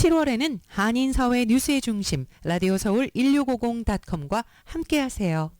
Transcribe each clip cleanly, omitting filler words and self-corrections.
7월에는 한인사회 뉴스의 중심 라디오 서울 1650.com과 함께하세요.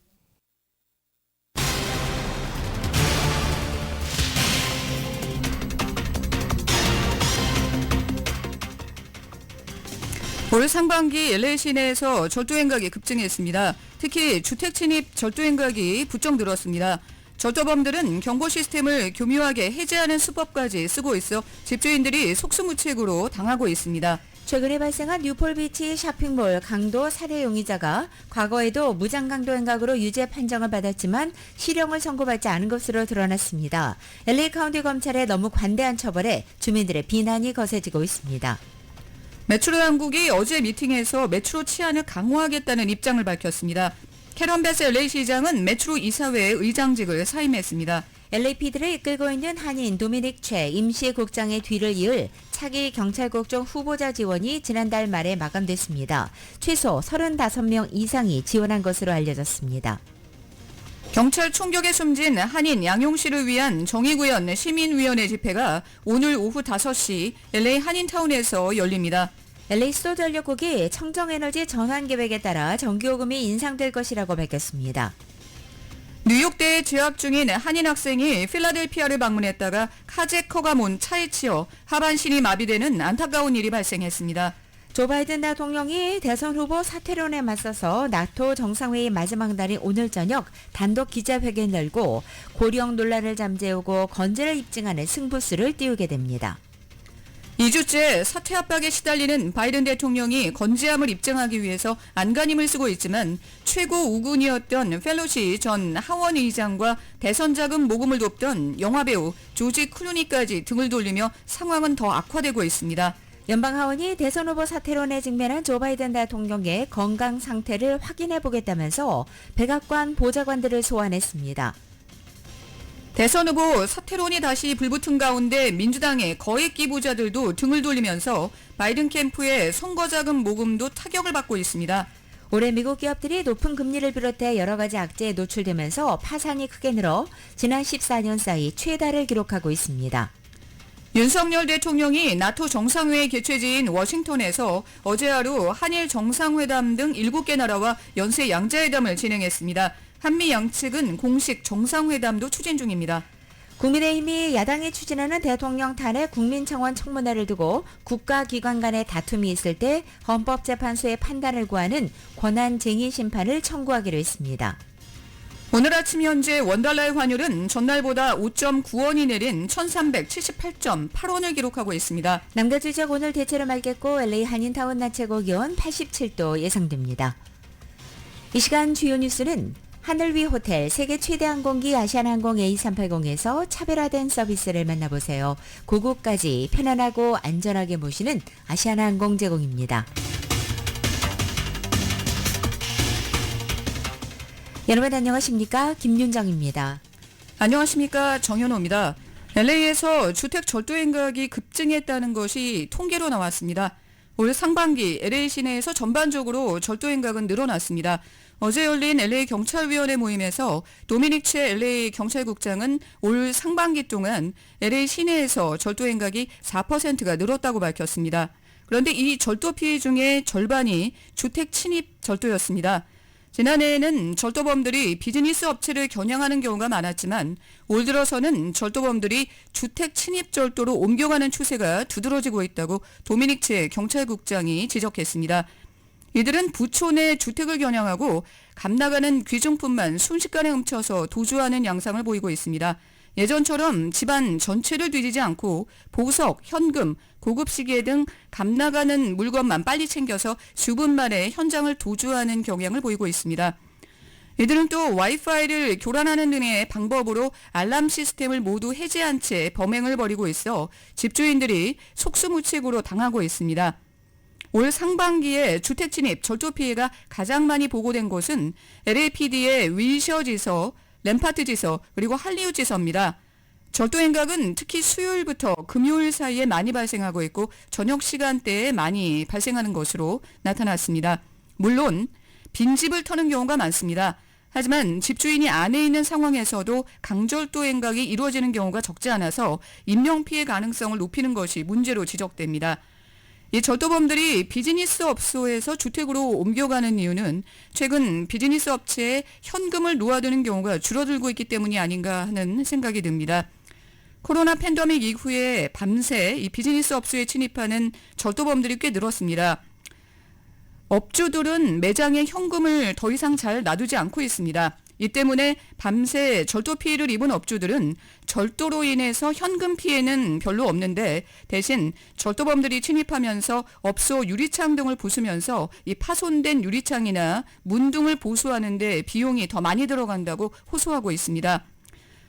올 상반기 LA 시내에서 절도 행각이 급증했습니다. 특히 주택 침입 절도 행각이 부쩍 늘었습니다. 절도범들은 경보 시스템을 교묘하게 해제하는 수법까지 쓰고 있어 집주인들이 속수무책으로 당하고 있습니다. 최근에 발생한 뉴폴비치 쇼핑몰 강도 살해 용의자가 과거에도 무장강도 행각으로 유죄 판정을 받았지만 실형을 선고받지 않은 것으로 드러났습니다. LA 카운티 검찰의 너무 관대한 처벌에 주민들의 비난이 거세지고 있습니다. 메트로 당국이 어제 미팅에서 메트로 치안을 강화하겠다는 입장을 밝혔습니다. 캐런 베스 LA 시장은 메트로 이사회의 의장직을 사임했습니다. LAPD를 이끌고 있는 한인 도미닉 최 임시국장의 뒤를 이을 차기 경찰국장 후보자 지원이 지난달 말에 마감됐습니다. 최소 35명 이상이 지원한 것으로 알려졌습니다. 경찰 총격에 숨진 한인 양용씨를 위한 정의구현 시민위원회 집회가 오늘 오후 5시 LA 한인타운에서 열립니다. LA 수도전력국이 청정에너지 전환 계획에 따라 전기요금이 인상될 것이라고 밝혔습니다. 뉴욕대에 재학 중인 한인 학생이 필라델피아를 방문했다가 카제커가 몬 차에 치여 하반신이 마비되는 안타까운 일이 발생했습니다. 조 바이든 대통령이 대선 후보 사퇴론에 맞서서 나토 정상회의 마지막 날인 오늘 저녁 단독 기자회견을 열고 고령 논란을 잠재우고 건재를 입증하는 승부수를 띄우게 됩니다. 2주째 사퇴 압박에 시달리는 바이든 대통령이 건재함을 입증하기 위해서 안간힘을 쓰고 있지만 최고 우군이었던 펠로시 전 하원 의장과 대선 자금 모금을 돕던 영화배우 조지 클루니까지 등을 돌리며 상황은 더 악화되고 있습니다. 연방하원이 대선 후보 사퇴론에 직면한 조 바이든 대통령의 건강 상태를 확인해 보겠다면서 백악관 보좌관들을 소환했습니다. 대선 후보 사퇴론이 다시 불붙은 가운데 민주당의 거액 기부자들도 등을 돌리면서 바이든 캠프의 선거자금 모금도 타격을 받고 있습니다. 올해 미국 기업들이 높은 금리를 비롯해 여러 가지 악재에 노출되면서 파산이 크게 늘어 지난 14년 사이 최다를 기록하고 있습니다. 윤석열 대통령이 나토 정상회의 개최지인 워싱턴에서 어제 하루 한일 정상회담 등 7개 나라와 연쇄 양자회담을 진행했습니다. 한미 양측은 공식 정상회담도 추진 중입니다. 국민의힘이 야당이 추진하는 대통령 탄핵 국민청원 청문회를 두고 국가기관 간의 다툼이 있을 때 헌법재판소의 판단을 구하는 권한쟁의 심판을 청구하기로 했습니다. 오늘 아침 현재 원달러의 환율은 전날보다 5.9원이 내린 1378.8원을 기록하고 있습니다. 남자 지역 오늘 대체로 맑겠고 LA 한인타운 낮 최고 기온 87도 예상됩니다. 이 시간 주요 뉴스는 하늘위 호텔 세계 최대 항공기 아시아나항공 A380에서 차별화된 서비스를 만나보세요. 고국까지 편안하고 안전하게 모시는 아시아나항공 제공입니다. 여러분 안녕하십니까? 김윤정입니다. 안녕하십니까? 정현호입니다. LA에서 주택 절도 행각이 급증했다는 것이 통계로 나왔습니다. 올 상반기 LA 시내에서 전반적으로 절도 행각은 늘어났습니다. 어제 열린 LA 경찰위원회 모임에서 도미닉 최 LA 경찰국장은 올 상반기 동안 LA 시내에서 절도 행각이 4%가 늘었다고 밝혔습니다. 그런데 이 절도 피해 중에 절반이 주택 침입 절도였습니다. 지난해에는 절도범들이 비즈니스 업체를 겨냥하는 경우가 많았지만 올 들어서는 절도범들이 주택 침입 절도로 옮겨가는 추세가 두드러지고 있다고 도미닉 최 경찰국장이 지적했습니다. 이들은 부초 내 주택을 겨냥하고 값나가는 귀중품만 순식간에 훔쳐서 도주하는 양상을 보이고 있습니다. 예전처럼 집안 전체를 뒤지지 않고 보석, 현금, 고급 시계 등 값나가는 물건만 빨리 챙겨서 수분 만에 현장을 도주하는 경향을 보이고 있습니다. 이들은 또 와이파이를 교란하는 등의 방법으로 알람 시스템을 모두 해제한 채 범행을 벌이고 있어 집주인들이 속수무책으로 당하고 있습니다. 올 상반기에 주택 침입, 절도 피해가 가장 많이 보고된 곳은 LAPD의 윌셔 지서, 램파트 지서, 그리고 할리우드 지서입니다. 절도 행각은 특히 수요일부터 금요일 사이에 많이 발생하고 있고 저녁 시간대에 많이 발생하는 것으로 나타났습니다. 물론 빈집을 터는 경우가 많습니다. 하지만 집주인이 안에 있는 상황에서도 강절도 행각이 이루어지는 경우가 적지 않아서 인명피해 가능성을 높이는 것이 문제로 지적됩니다. 이 절도범들이 비즈니스 업소에서 주택으로 옮겨가는 이유는 최근 비즈니스 업체에 현금을 놓아두는 경우가 줄어들고 있기 때문이 아닌가 하는 생각이 듭니다. 코로나 팬데믹 이후에 밤새 이 비즈니스 업소에 침입하는 절도범들이 꽤 늘었습니다. 업주들은 매장에 현금을 더 이상 잘 놔두지 않고 있습니다. 이 때문에 밤새 절도 피해를 입은 업주들은 절도로 인해서 현금 피해는 별로 없는데 대신 절도범들이 침입하면서 업소 유리창 등을 부수면서 이 파손된 유리창이나 문 등을 보수하는 데 비용이 더 많이 들어간다고 호소하고 있습니다.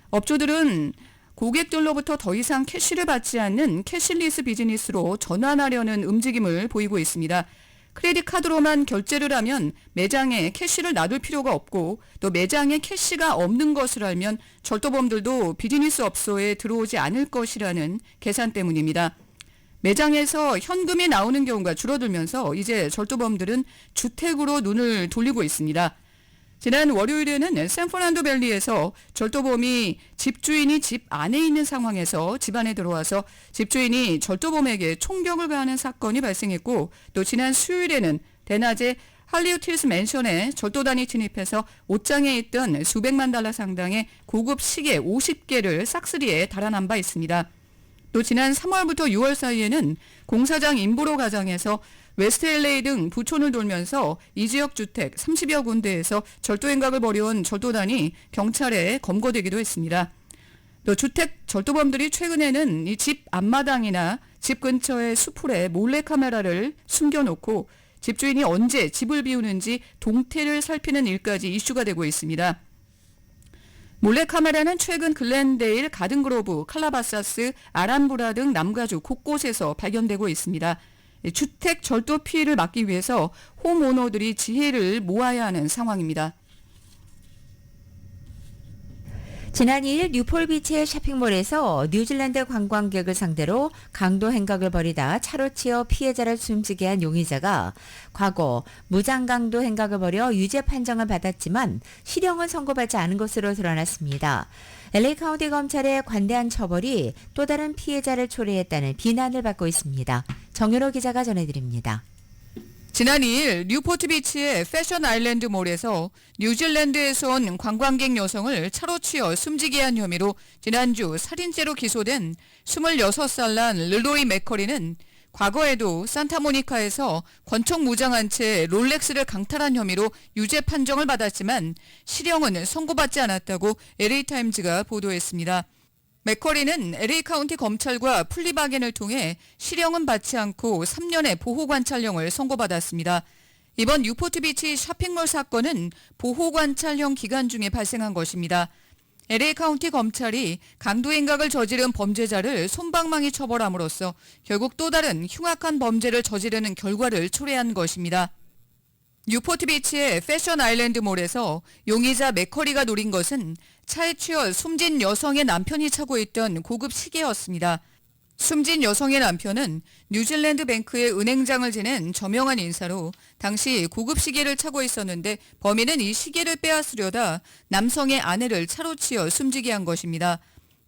업주들은 고객들로부터 더 이상 캐시를 받지 않는 캐시리스 비즈니스로 전환하려는 움직임을 보이고 있습니다. 크레딧 카드로만 결제를 하면 매장에 캐시를 놔둘 필요가 없고 또 매장에 캐시가 없는 것을 알면 절도범들도 비즈니스 업소에 들어오지 않을 것이라는 계산 때문입니다. 매장에서 현금이 나오는 경우가 줄어들면서 이제 절도범들은 주택으로 눈을 돌리고 있습니다. 지난 월요일에는 샌프란도 밸리에서 절도범이 집주인이 집 안에 있는 상황에서 집 안에 들어와서 집주인이 절도범에게 총격을 가하는 사건이 발생했고 또 지난 수요일에는 대낮에 할리우드 힐스 맨션에 절도단이 침입해서 옷장에 있던 수백만 달러 상당의 고급 시계 50개를 싹쓸이에 달아난 바 있습니다. 또 지난 3월부터 6월 사이에는 공사장 인브로 가장에서 웨스트 LA 등 부촌을 돌면서 이 지역 주택 30여 군데에서 절도 행각을 벌여온 절도단이 경찰에 검거되기도 했습니다. 또 주택 절도범들이 최근에는 이 집 앞마당이나 집 근처의 수풀에 몰래카메라를 숨겨놓고 집주인이 언제 집을 비우는지 동태를 살피는 일까지 이슈가 되고 있습니다. 몰래카메라는 최근 글렌데일, 가든그로브, 칼라바사스, 아란브라 등 남가주 곳곳에서 발견되고 있습니다. 주택 절도 피해를 막기 위해서 홈오너들이 지혜를 모아야 하는 상황입니다. 지난 2일 뉴폴비치의 쇼핑몰에서 뉴질랜드 관광객을 상대로 강도 행각을 벌이다 차로 치어 피해자를 숨지게 한 용의자가 과거 무장강도 행각을 벌여 유죄 판정을 받았지만 실형은 선고받지 않은 것으로 드러났습니다. LA 카운티 검찰의 관대한 처벌이 또 다른 피해자를 초래했다는 비난을 받고 있습니다. 정윤호 기자가 전해드립니다. 지난 2일 뉴포트 비치의 패션 아일랜드 몰에서 뉴질랜드에서 온 관광객 여성을 차로 치어 숨지게 한 혐의로 지난주 살인죄로 기소된 26살 난 르로이 맥커리는 과거에도 산타모니카에서 권총 무장한 채 롤렉스를 강탈한 혐의로 유죄 판정을 받았지만 실형은 선고받지 않았다고 LA타임즈가 보도했습니다. 맥커리는 LA 카운티 검찰과 플리바겐을 통해 실형은 받지 않고 3년의 보호관찰령을 선고받았습니다. 이번 뉴포트 비치 쇼핑몰 사건은 보호관찰령 기간 중에 발생한 것입니다. LA 카운티 검찰이 강도 행각을 저지른 범죄자를 솜방망이 처벌함으로써 결국 또 다른 흉악한 범죄를 저지르는 결과를 초래한 것입니다. 뉴포트 비치의 패션 아일랜드 몰에서 용의자 맥커리가 노린 것은 차에 치여 숨진 여성의 남편이 차고 있던 고급 시계였습니다. 숨진 여성의 남편은 뉴질랜드 뱅크의 은행장을 지낸 저명한 인사로 당시 고급 시계를 차고 있었는데 범인은 이 시계를 빼앗으려다 남성의 아내를 차로 치어 숨지게 한 것입니다.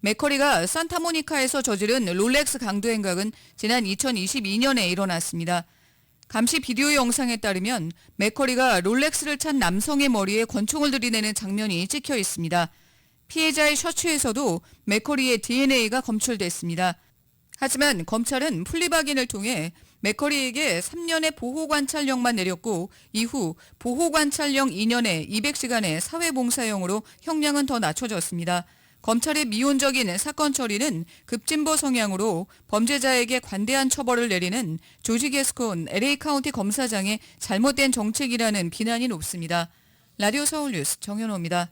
맥커리가 산타모니카에서 저지른 롤렉스 강도 행각은 지난 2022년에 일어났습니다. 감시 비디오 영상에 따르면 맥커리가 롤렉스를 찬 남성의 머리에 권총을 들이대는 장면이 찍혀 있습니다. 피해자의 셔츠에서도 맥커리의 DNA가 검출됐습니다. 하지만 검찰은 플리바겐을 통해 맥커리에게 3년의 보호관찰령만 내렸고 이후 보호관찰령 2년에 200시간의 사회봉사형으로 형량은 더 낮춰졌습니다. 검찰의 미온적인 사건 처리는 급진보 성향으로 범죄자에게 관대한 처벌을 내리는 조지 게스콘 LA 카운티 검사장의 잘못된 정책이라는 비난이 높습니다. 라디오 서울 뉴스 정현호입니다.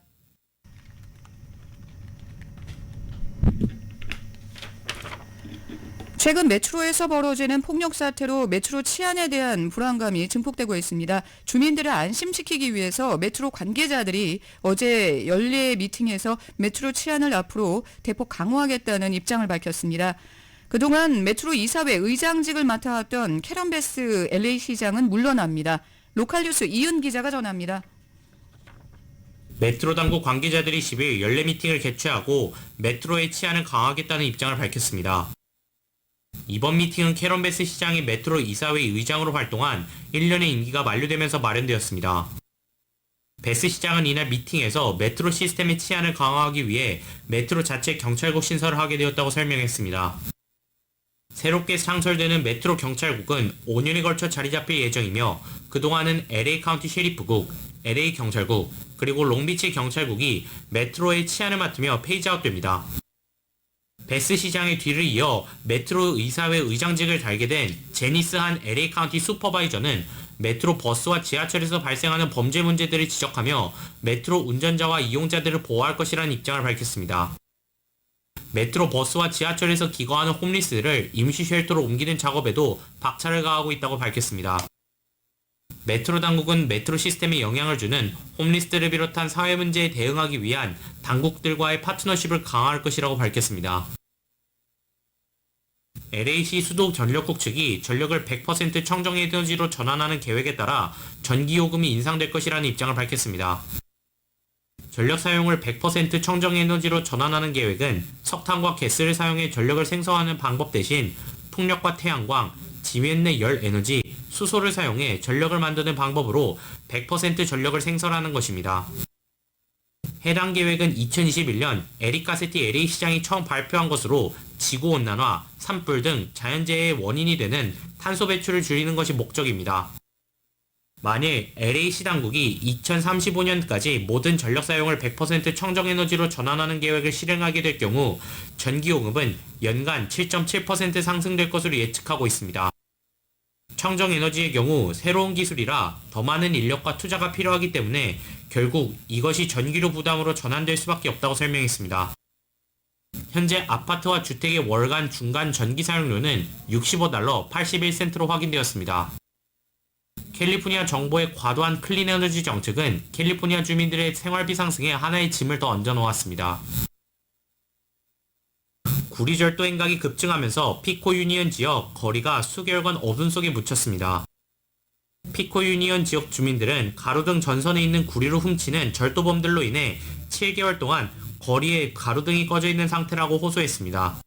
최근 메트로에서 벌어지는 폭력 사태로 메트로 치안에 대한 불안감이 증폭되고 있습니다. 주민들을 안심시키기 위해서 메트로 관계자들이 어제 연례 미팅에서 메트로 치안을 앞으로 대폭 강화하겠다는 입장을 밝혔습니다. 그동안 메트로 이사회 의장직을 맡아왔던 캐런 베스 LA 시장은 물러납니다. 로컬 뉴스 이은 기자가 전합니다. 메트로 당국 관계자들이 10일 연례 미팅을 개최하고 메트로의 치안을 강화하겠다는 입장을 밝혔습니다. 이번 미팅은 캐런 베스 시장이 메트로 이사회 의장으로 활동한 1년의 임기가 만료되면서 마련되었습니다. 베스 시장은 이날 미팅에서 메트로 시스템의 치안을 강화하기 위해 메트로 자체 경찰국 신설을 하게 되었다고 설명했습니다. 새롭게 창설되는 메트로 경찰국은 5년에 걸쳐 자리 잡힐 예정이며 그동안은 LA 카운티 셰리프국, LA 경찰국, 그리고 롱비치 경찰국이 메트로의 치안을 맡으며 페이지아웃됩니다. 베스 시장의 뒤를 이어 메트로 의사회 의장직을 달게 된 제니스 한 LA 카운티 슈퍼바이저는 메트로 버스와 지하철에서 발생하는 범죄 문제들을 지적하며 메트로 운전자와 이용자들을 보호할 것이라는 입장을 밝혔습니다. 메트로 버스와 지하철에서 기거하는 홈리스를 임시 쉘터로 옮기는 작업에도 박차를 가하고 있다고 밝혔습니다. 메트로 당국은 메트로 시스템에 영향을 주는 홈리스들을 비롯한 사회 문제에 대응하기 위한 당국들과의 파트너십을 강화할 것이라고 밝혔습니다. LA시 수도 전력국 측이 전력을 100% 청정에너지로 전환하는 계획에 따라 전기요금이 인상될 것이라는 입장을 밝혔습니다. 전력 사용을 100% 청정에너지로 전환하는 계획은 석탄과 가스를 사용해 전력을 생성하는 방법 대신 풍력과 태양광, 지면 내 열 에너지, 수소를 사용해 전력을 만드는 방법으로 100% 전력을 생산하는 것입니다. 해당 계획은 2021년 에릭 가세티 LA 시장이 처음 발표한 것으로 지구온난화, 산불 등 자연재해의 원인이 되는 탄소 배출을 줄이는 것이 목적입니다. 만일 LA시 당국이 2035년까지 모든 전력 사용을 100% 청정에너지로 전환하는 계획을 실행하게 될 경우 전기요금은 연간 7.7% 상승될 것으로 예측하고 있습니다. 청정에너지의 경우 새로운 기술이라 더 많은 인력과 투자가 필요하기 때문에 결국 이것이 전기료 부담으로 전환될 수밖에 없다고 설명했습니다. 현재 아파트와 주택의 월간 중간 전기 사용료는 $65 81센트로 확인되었습니다. 캘리포니아 정부의 과도한 클린 에너지 정책은 캘리포니아 주민들의 생활비 상승에 하나의 짐을 더 얹어 놓았습니다. 구리 절도 행각이 급증하면서 피코 유니언 지역 거리가 수개월간 어둠 속에 묻혔습니다. 피코 유니언 지역 주민들은 가로등 전선에 있는 구리를 훔치는 절도범들로 인해 7개월 동안 거리에 가로등이 꺼져 있는 상태라고 호소했습니다.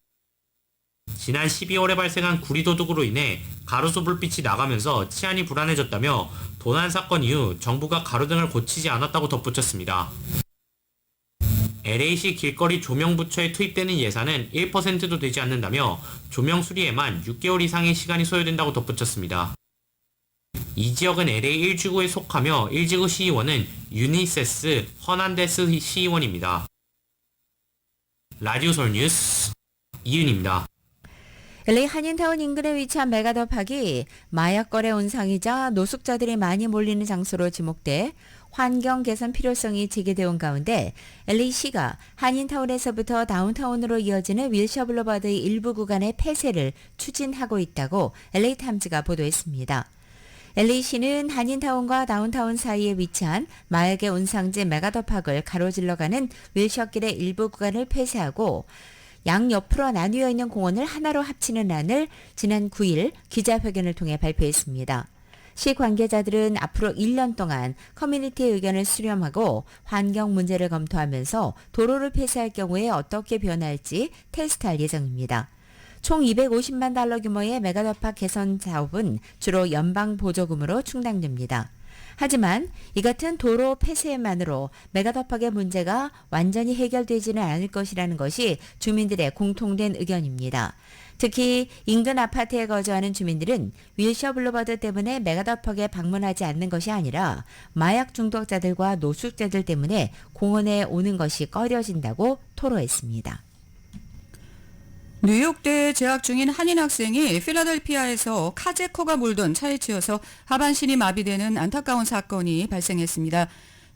지난 12월에 발생한 구리도둑으로 인해 가로수 불빛이 나가면서 치안이 불안해졌다며 도난 사건 이후 정부가 가로등을 고치지 않았다고 덧붙였습니다. LA시 길거리 조명 부처에 투입되는 예산은 1%도 되지 않는다며 조명 수리에만 6개월 이상의 시간이 소요된다고 덧붙였습니다. 이 지역은 LA 1지구에 속하며 1지구 시의원은 유니세스 허난데스 시의원입니다. 라디오 서울 뉴스 이윤입니다. LA 한인타운 인근에 위치한 메가더팍이 마약 거래 온상이자 노숙자들이 많이 몰리는 장소로 지목돼 환경 개선 필요성이 제기되어 온 가운데 LA시가 한인타운에서부터 다운타운으로 이어지는 윌셔 블루바드의 일부 구간의 폐쇄를 추진하고 있다고 LA타임즈가 보도했습니다. LA시는 한인타운과 다운타운 사이에 위치한 마약의 온상지 메가더팍을 가로질러가는 윌셔길의 일부 구간을 폐쇄하고 양옆으로 나뉘어 있는 공원을 하나로 합치는 안을 지난 9일 기자회견을 통해 발표했습니다. 시 관계자들은 앞으로 1년 동안 커뮤니티의 의견을 수렴하고 환경 문제를 검토하면서 도로를 폐쇄할 경우에 어떻게 변할지 테스트할 예정입니다. 총 $250만 규모의 메가더팍 개선 사업은 주로 연방 보조금으로 충당됩니다. 하지만 이 같은 도로 폐쇄만으로 메가더팍의 문제가 완전히 해결되지는 않을 것이라는 것이 주민들의 공통된 의견입니다. 특히 인근 아파트에 거주하는 주민들은 윌셔 블루버드 때문에 메가더팍에 방문하지 않는 것이 아니라 마약 중독자들과 노숙자들 때문에 공원에 오는 것이 꺼려진다고 토로했습니다. 뉴욕대에 재학 중인 한인 학생이 필라델피아에서 카제커가 몰던 차에 치여서 하반신이 마비되는 안타까운 사건이 발생했습니다.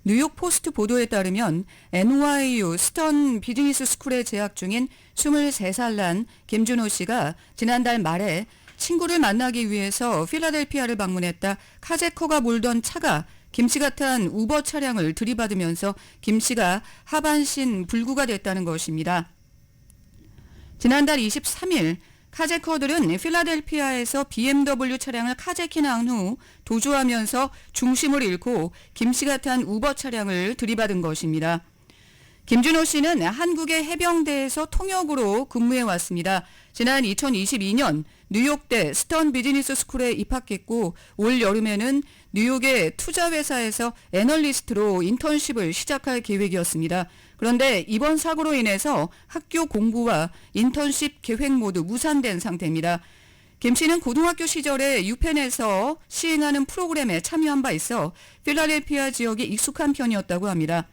뉴욕 포스트 보도에 따르면 NYU 스턴 비즈니스 스쿨에 재학 중인 23살 난 김준호 씨가 지난달 말에 친구를 만나기 위해서 필라델피아를 방문했다 카제커가 몰던 차가 김 씨가 탄 우버 차량을 들이받으면서 김 씨가 하반신 불구가 됐다는 것입니다. 지난달 23일 카제커들은 필라델피아에서 BMW 차량을 카제킹한 후 도주하면서 중심을 잃고 김 씨가 탄 우버 차량을 들이받은 것입니다. 김준호 씨는 한국의 해병대에서 통역으로 근무해 왔습니다. 지난 2022년 뉴욕대 스턴 비즈니스 스쿨에 입학했고 올 여름에는 뉴욕의 투자회사에서 애널리스트로 인턴십을 시작할 계획이었습니다. 그런데 이번 사고로 인해서 학교 공부와 인턴십 계획 모두 무산된 상태입니다. 김 씨는 고등학교 시절에 유펜에서 시행하는 프로그램에 참여한 바 있어 필라델피아 지역에 익숙한 편이었다고 합니다.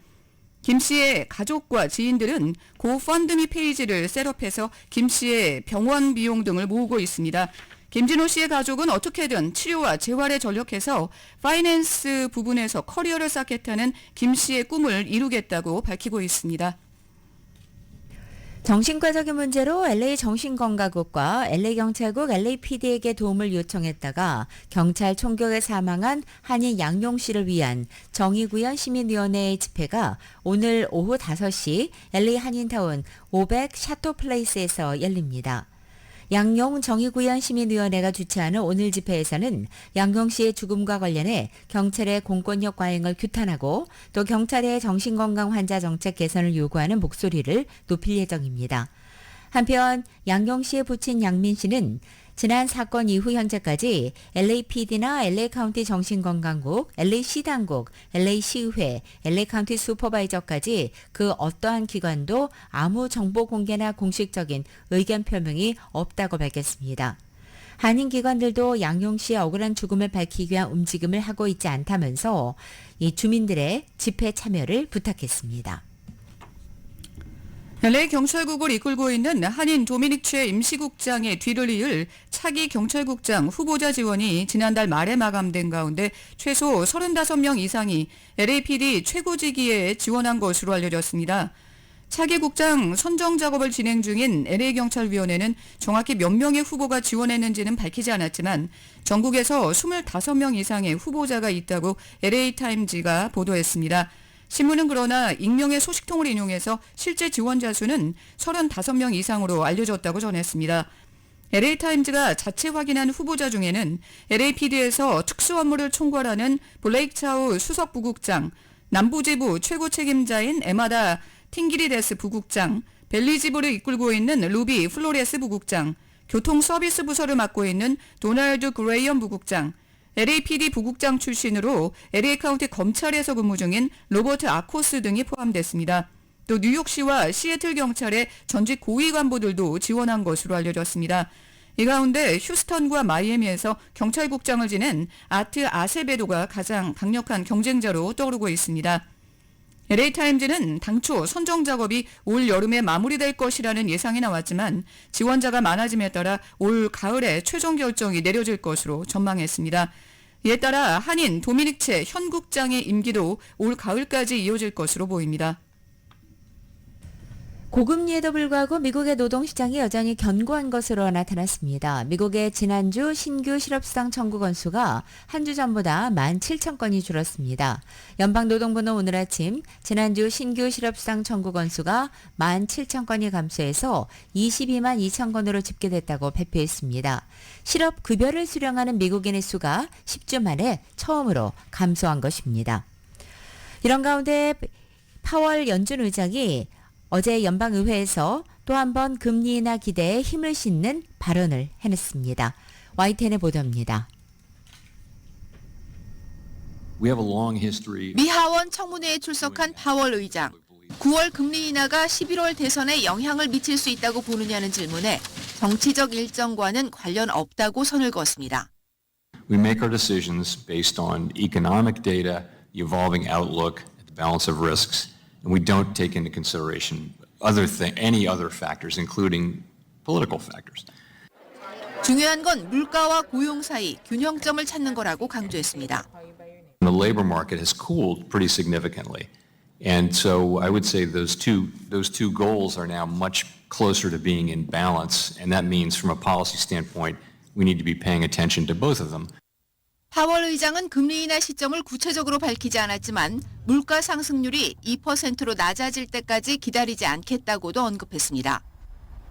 김 씨의 가족과 지인들은 고펀드미 페이지를 셋업해서 김 씨의 병원 비용 등을 모으고 있습니다. 김진호 씨의 가족은 어떻게든 치료와 재활에 전력해서 파이낸스 부분에서 커리어를 쌓겠다는 김 씨의 꿈을 이루겠다고 밝히고 있습니다. 정신과적인 문제로 LA 정신건강국과 LA경찰국 LAPD에게 도움을 요청했다가 경찰 총격에 사망한 한인 양용 씨를 위한 정의구현 시민위원회의 집회가 오늘 오후 5시 LA 한인타운 500 샤토플레이스에서 열립니다. 양용 정의구현 시민위원회가 주최하는 오늘 집회에서는 양용 씨의 죽음과 관련해 경찰의 공권력 과잉을 규탄하고 또 경찰의 정신건강 환자 정책 개선을 요구하는 목소리를 높일 예정입니다. 한편 양용 씨의 부친 양민 씨는 지난 사건 이후 현재까지 LAPD나 LA카운티 정신건강국, LA시당국, LA시의회, LA카운티 슈퍼바이저까지 그 어떠한 기관도 아무 정보 공개나 공식적인 의견 표명이 없다고 밝혔습니다. 한인 기관들도 양용 씨의 억울한 죽음을 밝히기 위한 움직임을 하고 있지 않다면서 이 주민들의 집회 참여를 부탁했습니다. LA 경찰국을 이끌고 있는 한인 도미닉 최 임시국장의 뒤를 이을 차기 경찰국장 후보자 지원이 지난달 말에 마감된 가운데 최소 35명 이상이 LAPD 최고직위에 지원한 것으로 알려졌습니다. 차기 국장 선정 작업을 진행 중인 LA경찰위원회는 정확히 몇 명의 후보가 지원했는지는 밝히지 않았지만 전국에서 25명 이상의 후보자가 있다고 LA타임즈가 보도했습니다. 신문은 그러나 익명의 소식통을 인용해서 실제 지원자 수는 35명 이상으로 알려졌다고 전했습니다. LA타임즈가 자체 확인한 후보자 중에는 LAPD에서 특수업무를 총괄하는 블레이크 차우 수석 부국장, 남부지부 최고 책임자인 에마다 팅기리데스 부국장, 벨리지부를 이끌고 있는 루비 플로레스 부국장, 교통서비스 부서를 맡고 있는 도널드 그레이엄 부국장, LAPD 부국장 출신으로 LA카운티 검찰에서 근무 중인 로버트 아코스 등이 포함됐습니다. 또 뉴욕시와 시애틀 경찰의 전직 고위 간부들도 지원한 것으로 알려졌습니다. 이 가운데 휴스턴과 마이애미에서 경찰국장을 지낸 아트 아세베도가 가장 강력한 경쟁자로 떠오르고 있습니다. LA타임즈는 당초 선정 작업이 올 여름에 마무리될 것이라는 예상이 나왔지만 지원자가 많아짐에 따라 올 가을에 최종 결정이 내려질 것으로 전망했습니다. 이에 따라 한인 도미닉 최 현 국장의 임기도 올 가을까지 이어질 것으로 보입니다. 고금리에도 불구하고 미국의 노동시장이 여전히 견고한 것으로 나타났습니다. 미국의 지난주 신규 실업수당 청구 건수가 한 주 전보다 17,000건이 줄었습니다. 연방노동부는 오늘 아침 지난주 신규 실업수당 청구 건수가 17,000건이 감소해서 22만 2천 건으로 집계됐다고 발표했습니다. 실업급여를 수령하는 미국인의 수가 10주 만에 처음으로 감소한 것입니다. 이런 가운데 파월 연준 의장이 어제 연방의회에서 또 한 번 금리 인하 기대에 힘을 싣는 발언을 해냈습니다. YTN의 보도입니다. 미 하원 청문회에 출석한 파월 의장. 9월 금리 인하가 11월 대선에 영향을 미칠 수 있다고 보느냐는 질문에 정치적 일정과는 관련 없다고 선을 그었습니다. We make our decisions based on economic data, the evolving outlook, the balance of risks, and we don't take into consideration any other factors, including political factors. 중요한 건 물가와 고용 사이 균형점을 찾는 거라고 강조했습니다. The labor market has cooled pretty significantly, and so I would say those two goals are now much closer to being in balance, and that means from a policy standpoint, we need to be paying attention to both of them. 파월 의장은 금리 인하 시점을 구체적으로 밝히지 않았지만 물가 상승률이 2%로 낮아질 때까지 기다리지 않겠다고도 언급했습니다.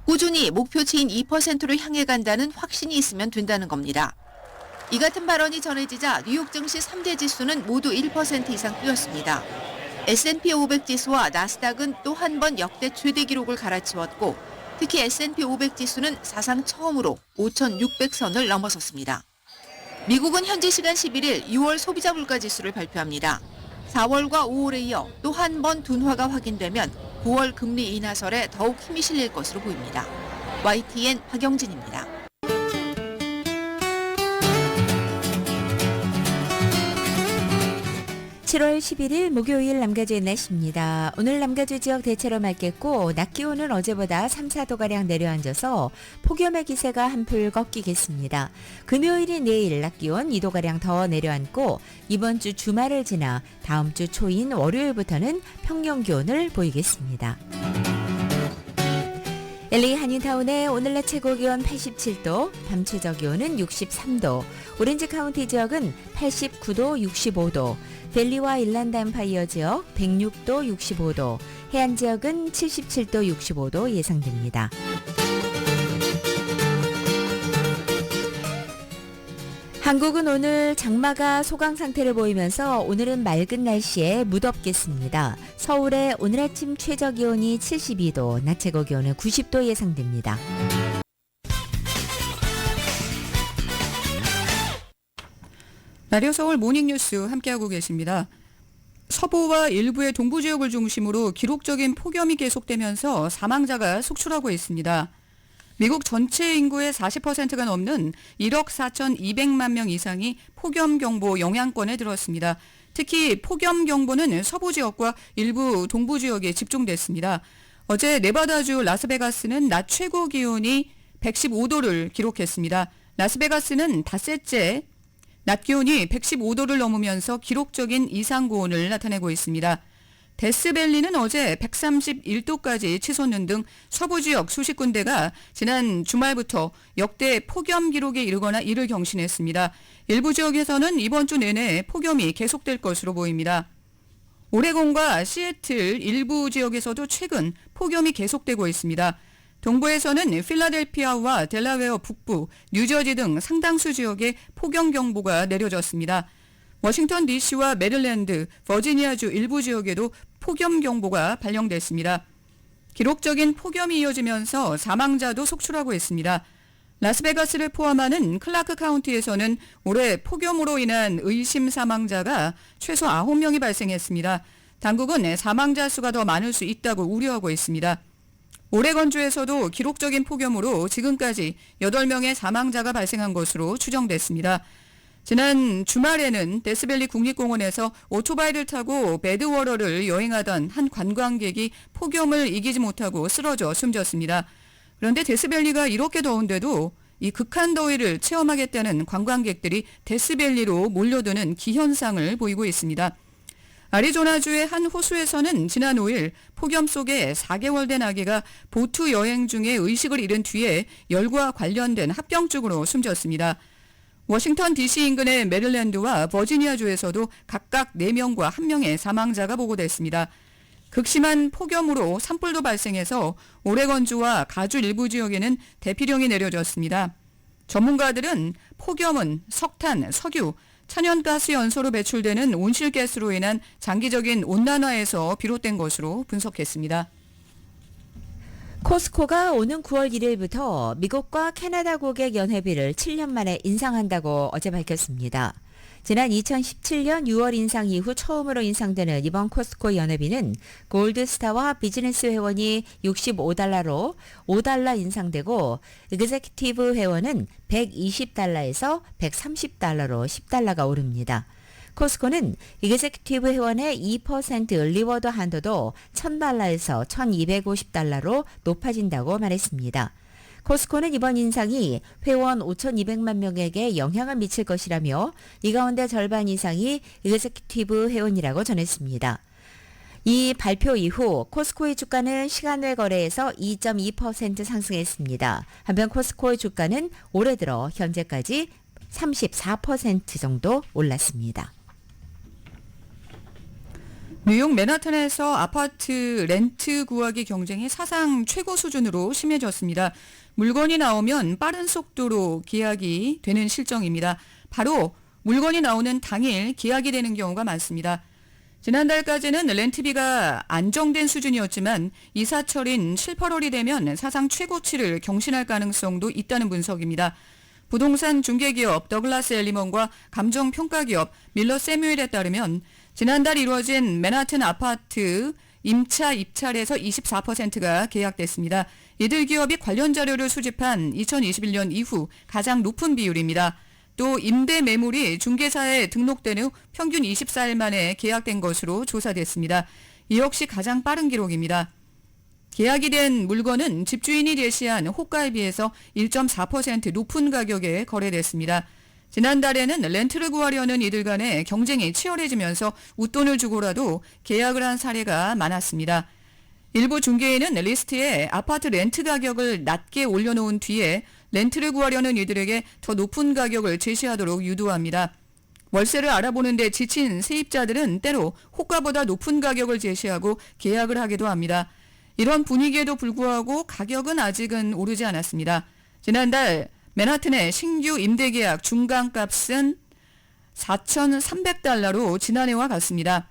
꾸준히 목표치인 2%로 향해 간다는 확신이 있으면 된다는 겁니다. 이 같은 발언이 전해지자 뉴욕 증시 3대 지수는 모두 1% 이상 뛰었습니다. S&P 500 지수와 나스닥은 또 한 번 역대 최대 기록을 갈아치웠고 특히 S&P 500 지수는 사상 처음으로 5,600선을 넘어섰습니다. 미국은 현지 시간 11일 6월 소비자 물가 지수를 발표합니다. 4월과 5월에 이어 또 한 번 둔화가 확인되면 9월 금리 인하설에 더욱 힘이 실릴 것으로 보입니다. YTN 박영진입니다. 7월 11일 목요일 남가주의 날씨입니다. 오늘 남가주 지역 대체로 맑겠고 낮 기온은 어제보다 3, 4도가량 내려앉아서 폭염의 기세가 한풀 꺾이겠습니다. 금요일인 내일 낮 기온 2도가량 더 내려앉고 이번 주 주말을 지나 다음 주 초인 월요일부터는 평년 기온을 보이겠습니다. LA 한인타운의 오늘 낮 최고 기온 87도, 밤 최저 기온은 63도, 오렌지 카운티 지역은 89도, 65도, 밸리와 일란드 엠파이어 지역 106도, 65도, 해안 지역은 77도, 65도 예상됩니다. 한국은 오늘 장마가 소강 상태를 보이면서 오늘은 맑은 날씨에 무덥겠습니다. 서울의 오늘 아침 최저 기온이 72도, 낮 최고 기온은 90도 예상됩니다. 라디오 서울 모닝뉴스 함께하고 계십니다. 서부와 일부의 동부 지역을 중심으로 기록적인 폭염이 계속되면서 사망자가 속출하고 있습니다. 미국 전체 인구의 40%가 넘는 1억 4,200만 명 이상이 폭염경보 영향권에 들었습니다. 특히 폭염경보는 서부 지역과 일부 동부 지역에 집중됐습니다. 어제 네바다주 라스베가스는 낮 최고 기온이 115도를 기록했습니다. 라스베가스는 닷새째 낮 기온이 115도를 넘으면서 기록적인 이상고온을 나타내고 있습니다. 데스밸리는 어제 131도까지 치솟는 등 서부 지역 수십 군데가 지난 주말부터 역대 폭염 기록에 이르거나 이를 경신했습니다. 일부 지역에서는 이번 주 내내 폭염이 계속될 것으로 보입니다. 오레곤과 시애틀 일부 지역에서도 최근 폭염이 계속되고 있습니다. 동부에서는 필라델피아와 델라웨어 북부, 뉴저지 등 상당수 지역에 폭염경보가 내려졌습니다. 워싱턴 DC와 메릴랜드, 버지니아주 일부 지역에도 폭염경보가 발령됐습니다. 기록적인 폭염이 이어지면서 사망자도 속출하고 있습니다. 라스베가스를 포함하는 클라크 카운티에서는 올해 폭염으로 인한 의심 사망자가 최소 9명이 발생했습니다. 당국은 사망자 수가 더 많을 수 있다고 우려하고 있습니다. 오레건주에서도 기록적인 폭염으로 지금까지 8명의 사망자가 발생한 것으로 추정됐습니다. 지난 주말에는 데스밸리 국립공원에서 오토바이를 타고 배드워러를 여행하던 한 관광객이 폭염을 이기지 못하고 쓰러져 숨졌습니다. 그런데 데스밸리가 이렇게 더운데도 이 극한 더위를 체험하겠다는 관광객들이 데스밸리로 몰려드는 기현상을 보이고 있습니다. 아리조나주의 한 호수에서는 지난 5일 폭염 속에 4개월 된 아기가 보트 여행 중에 의식을 잃은 뒤에 열과 관련된 합병증으로 숨졌습니다. 워싱턴 DC 인근의 메릴랜드와 버지니아주에서도 각각 4명과 1명의 사망자가 보고됐습니다. 극심한 폭염으로 산불도 발생해서 오레건주와 가주 일부 지역에는 대피령이 내려졌습니다. 전문가들은 폭염은 석탄, 석유, 천연가스 연소로 배출되는 온실가스로 인한 장기적인 온난화에서 비롯된 것으로 분석했습니다. 코스코가 오는 9월 1일부터 미국과 캐나다 고객 연회비를 7년 만에 인상한다고 어제 밝혔습니다. 지난 2017년 6월 인상 이후 처음으로 인상되는 이번 코스코 연회비는 골드스타와 비즈니스 회원이 $65로 $5 인상되고 에그제큐티브 회원은 $120에서 $130로 $10가 오릅니다. 코스코는 에그제큐티브 회원의 2% 리워드 한도도 $1,000에서 $1,250로 높아진다고 말했습니다. 코스코는 이번 인상이 회원 5,200만 명에게 영향을 미칠 것이라며 이 가운데 절반 이상이 에그제큐티브 회원이라고 전했습니다. 이 발표 이후 코스코의 주가는 시간 외 거래에서 2.2% 상승했습니다. 한편 코스코의 주가는 올해 들어 현재까지 34% 정도 올랐습니다. 뉴욕 맨하탄에서 아파트 렌트 구하기 경쟁이 사상 최고 수준으로 심해졌습니다. 물건이 나오면 빠른 속도로 계약이 되는 실정입니다. 바로 물건이 나오는 당일 계약이 되는 경우가 많습니다. 지난달까지는 렌트비가 안정된 수준이었지만 이사철인 7, 8월이 되면 사상 최고치를 경신할 가능성도 있다는 분석입니다. 부동산 중개기업 더글라스 엘리먼과 감정평가기업 밀러 세뮤엘에 따르면 지난달 이루어진 맨하튼 아파트 임차 입찰에서 24%가 계약됐습니다. 이들 기업이 관련 자료를 수집한 2021년 이후 가장 높은 비율입니다. 또 임대 매물이 중개사에 등록된 후 평균 24일 만에 계약된 것으로 조사됐습니다. 이 역시 가장 빠른 기록입니다. 계약이 된 물건은 집주인이 제시한 호가에 비해서 1.4% 높은 가격에 거래됐습니다. 지난달에는 렌트를 구하려는 이들 간의 경쟁이 치열해지면서 웃돈을 주고라도 계약을 한 사례가 많았습니다. 일부 중개인은 리스트에 아파트 렌트 가격을 낮게 올려놓은 뒤에 렌트를 구하려는 이들에게 더 높은 가격을 제시하도록 유도합니다. 월세를 알아보는 데 지친 세입자들은 때로 호가보다 높은 가격을 제시하고 계약을 하기도 합니다. 이런 분위기에도 불구하고 가격은 아직은 오르지 않았습니다. 지난달 맨하튼의 신규 임대계약 중간값은 4,300달러로 지난해와 같습니다.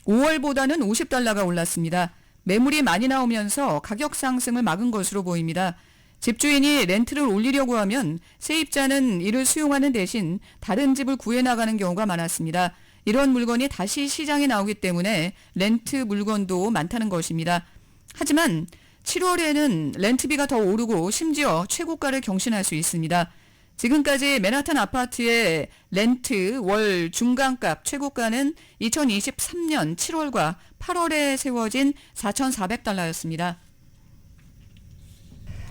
5월보다는 50달러가 올랐습니다. 매물이 많이 나오면서 가격 상승을 막은 것으로 보입니다. 집주인이 렌트를 올리려고 하면 세입자는 이를 수용하는 대신 다른 집을 구해나가는 경우가 많았습니다. 이런 물건이 다시 시장에 나오기 때문에 렌트 물건도 많다는 것입니다. 하지만 7월에는 렌트비가 더 오르고 심지어 최고가를 경신할 수 있습니다. 지금까지 맨하탄 아파트의 렌트 월 중간값 최고가는 2023년 7월과 8월에 세워진 4,400달러였습니다.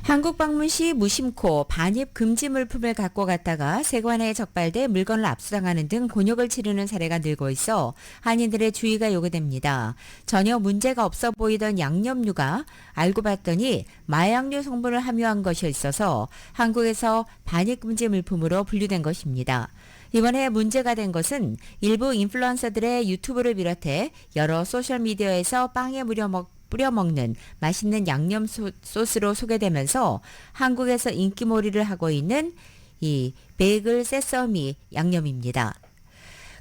한국 방문 시 무심코 반입 금지 물품을 갖고 갔다가 세관에 적발돼 물건을 압수당하는 등 곤욕을 치르는 사례가 늘고 있어 한인들의 주의가 요구됩니다. 전혀 문제가 없어 보이던 양념류가 알고 봤더니 마약류 성분을 함유한 것이 있어서 한국에서 반입 금지 물품으로 분류된 것입니다. 이번에 문제가 된 것은 일부 인플루언서들의 유튜브를 비롯해 여러 소셜미디어에서 빵에 뿌려 먹는 맛있는 양념 소스로 소개되면서 한국에서 인기몰이를 하고 있는 이 베이글 세서미 양념입니다.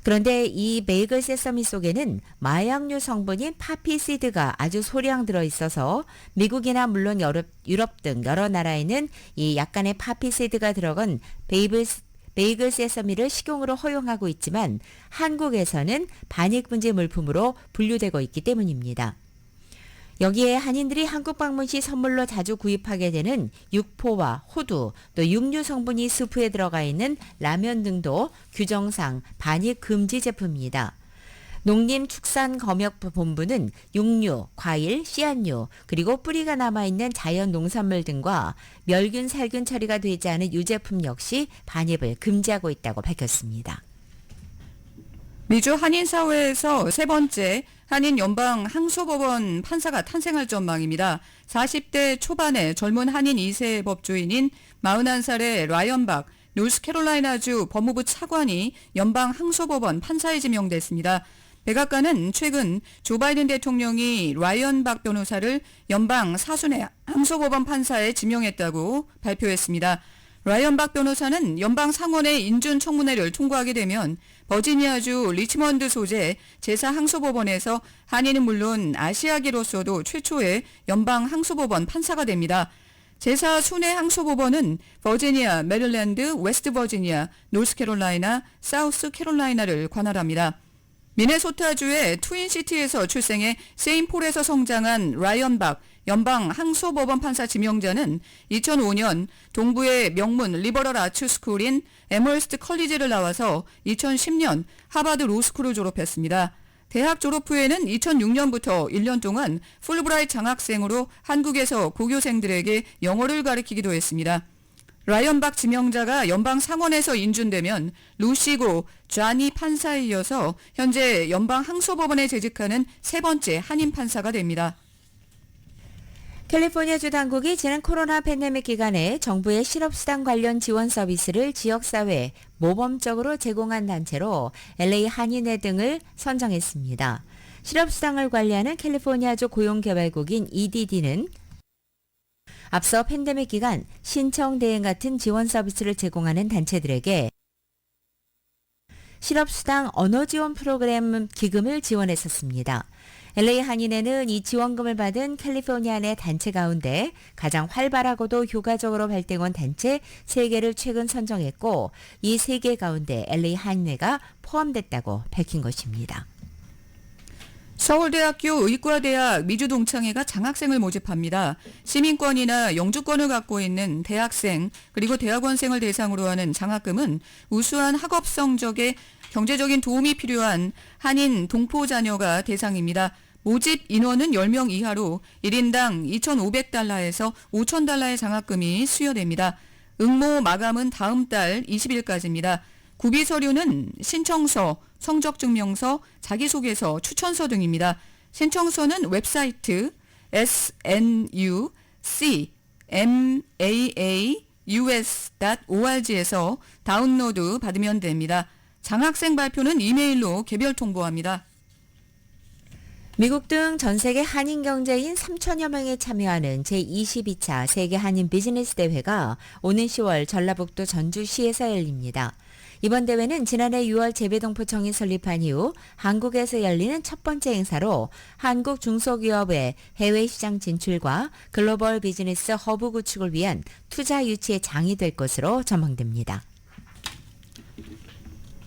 그런데 이 베이글 세서미 속에는 마약류 성분인 파피시드가 아주 소량 들어있어서 미국이나 물론 유럽 등 여러 나라에는 이 약간의 파피시드가 들어간 베이글 세서미를 식용으로 허용하고 있지만 한국에서는 반입금지 물품으로 분류되고 있기 때문입니다. 여기에 한인들이 한국 방문 시 선물로 자주 구입하게 되는 육포와 호두, 또 육류 성분이 스프에 들어가 있는 라면 등도 규정상 반입 금지 제품입니다. 농림축산검역본부는 육류, 과일, 씨앗류, 그리고 뿌리가 남아있는 자연 농산물 등과 멸균, 살균 처리가 되지 않은 유제품 역시 반입을 금지하고 있다고 밝혔습니다. 미주 한인사회에서 세 번째 한인 연방 항소법원 판사가 탄생할 전망입니다. 40대 초반의 젊은 한인 2세 법조인인 41살의 라이언 박 노스캐롤라이나주 법무부 차관이 연방 항소법원 판사에 지명됐습니다. 백악관은 최근 조 바이든 대통령이 라이언 박 변호사를 연방 사순회 항소법원 판사에 지명했다고 발표했습니다. 라이언 박 변호사는 연방 상원의 인준 청문회를 통과하게 되면 버지니아주 리치먼드 소재 제사항소법원에서 한인은 물론 아시아계로서도 최초의 연방 항소법원 판사가 됩니다. 제사 순회 항소법원은 버지니아, 메릴랜드, 웨스트 버지니아, 노스캐롤라이나, 사우스캐롤라이나를 관할합니다. 미네소타주의 트윈시티에서 출생해 세인폴에서 성장한 라이언 박 연방 항소법원 판사 지명자는 2005년 동부의 명문 리버럴 아츠 스쿨인 에머스트 컬리지를 나와서 2010년 하버드 로스쿨을 졸업했습니다. 대학 졸업 후에는 2006년부터 1년 동안 풀브라이트 장학생으로 한국에서 고교생들에게 영어를 가르치기도 했습니다. 라이언 박 지명자가 연방 상원에서 인준되면 루시고 좌니 판사에 이어서 현재 연방 항소법원에 재직하는 세 번째 한인 판사가 됩니다. 캘리포니아주 당국이 지난 코로나 팬데믹 기간에 정부의 실업수당 관련 지원 서비스를 지역사회에 모범적으로 제공한 단체로 LA 한인회 등을 선정했습니다. 실업수당을 관리하는 캘리포니아주 고용개발국인 EDD는 앞서 팬데믹 기간 신청 대행 같은 지원 서비스를 제공하는 단체들에게 실업수당 언어지원 프로그램 기금을 지원했었습니다. LA 한인회는 이 지원금을 받은 캘리포니아 내 단체 가운데 가장 활발하고도 효과적으로 발행한 단체 3개를 최근 선정했고 이 3개 가운데 LA 한인회가 포함됐다고 밝힌 것입니다. 서울대학교 의과대학 미주동창회가 장학생을 모집합니다. 시민권이나 영주권을 갖고 있는 대학생 그리고 대학원생을 대상으로 하는 장학금은 우수한 학업 성적에 경제적인 도움이 필요한 한인 동포 자녀가 대상입니다. 모집 인원은 10명 이하로 1인당 2,500달러에서 5,000달러의 장학금이 수여됩니다. 응모 마감은 다음 달 20일까지입니다. 구비 서류는 신청서, 성적증명서, 자기소개서, 추천서 등입니다. 신청서는 웹사이트 snucmaus.org에서 다운로드 받으면 됩니다. 장학생 발표는 이메일로 개별 통보합니다. 미국 등 전 세계 한인 경제인 3천여 명이 참여하는 제22차 세계 한인 비즈니스 대회가 오는 10월 전라북도 전주시에서 열립니다. 이번 대회는 지난해 6월 재배동포청이 설립한 이후 한국에서 열리는 첫 번째 행사로 한국 중소기업의 해외 시장 진출과 글로벌 비즈니스 허브 구축을 위한 투자 유치의 장이 될 것으로 전망됩니다.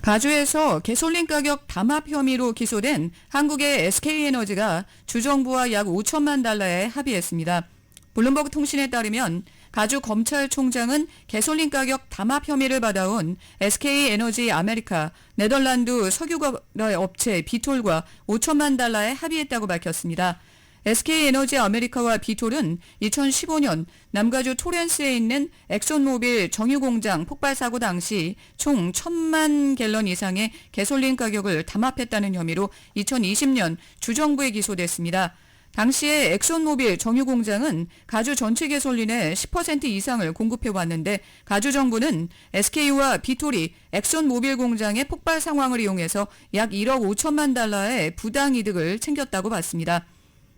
가주에서 가솔린 가격 담합 혐의로 기소된 한국의 SK에너지가 주정부와 약 5천만 달러에 합의했습니다. 블룸버그 통신에 따르면 가주 검찰총장은 가솔린 가격 담합 혐의를 받아온 SK에너지 아메리카, 네덜란드 석유거래 업체 비톨과 5천만 달러에 합의했다고 밝혔습니다. SK에너지 아메리카와 비톨은 2015년 남가주 토렌스에 있는 엑손모빌 정유공장 폭발 사고 당시 총 1,000만 갤런 이상의 가솔린 가격을 담합했다는 혐의로 2020년 주정부에 기소됐습니다. 당시에 엑손모빌 정유공장은 가주 전체 가솔린의 10% 이상을 공급해왔는데 가주 정부는 SK와 비톨이 엑손모빌 공장의 폭발 상황을 이용해서 약 1억 5천만 달러의 부당이득을 챙겼다고 봤습니다.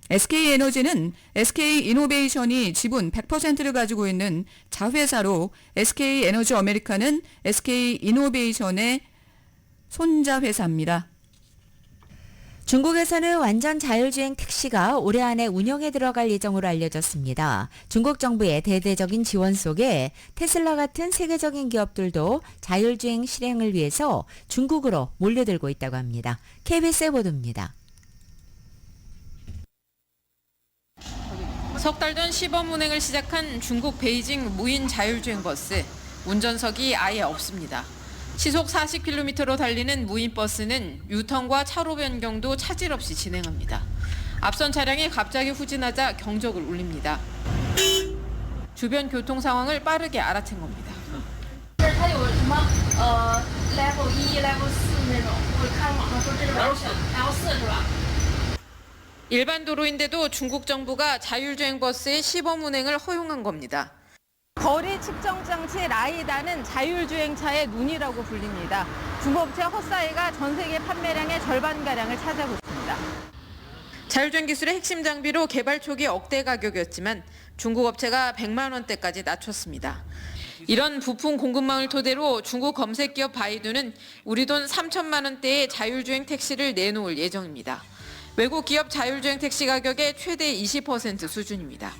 SK에너지는 SK이노베이션이 지분 100%를 가지고 있는 자회사로 SK에너지 아메리카는 SK이노베이션의 손자회사입니다. 중국에서는 완전 자율주행 택시가 올해 안에 운영에 들어갈 예정으로 알려졌습니다. 중국 정부의 대대적인 지원 속에 테슬라 같은 세계적인 기업들도 자율주행 실행을 위해서 중국으로 몰려들고 있다고 합니다. KBS의 보도입니다. 석 달 전 시범 운행을 시작한 중국 베이징 무인 자율주행 버스. 운전석이 아예 없습니다. 시속 40km로 달리는 무인 버스는 유턴과 차로 변경도 차질 없이 진행합니다. 앞선 차량이 갑자기 후진하자 경적을 울립니다. 주변 교통 상황을 빠르게 알아챈 겁니다. level 1, level 4那种，我看网上说这是L4是吧？ 일반 도로인데도 중국 정부가 자율주행 버스의 시범 운행을 허용한 겁니다. 거리 측정 장치 라이다는 자율주행차의 눈이라고 불립니다. 중국 업체 허사이가 전 세계 판매량의 절반가량을 차지하고 있습니다. 자율주행 기술의 핵심 장비로 개발 초기 억대 가격이었지만 중국 업체가 100만 원대까지 낮췄습니다. 이런 부품 공급망을 토대로 중국 검색 기업 바이두는 우리 돈 3천만 원대의 자율주행 택시를 내놓을 예정입니다. 외국 기업 자율주행 택시 가격의 최대 20% 수준입니다.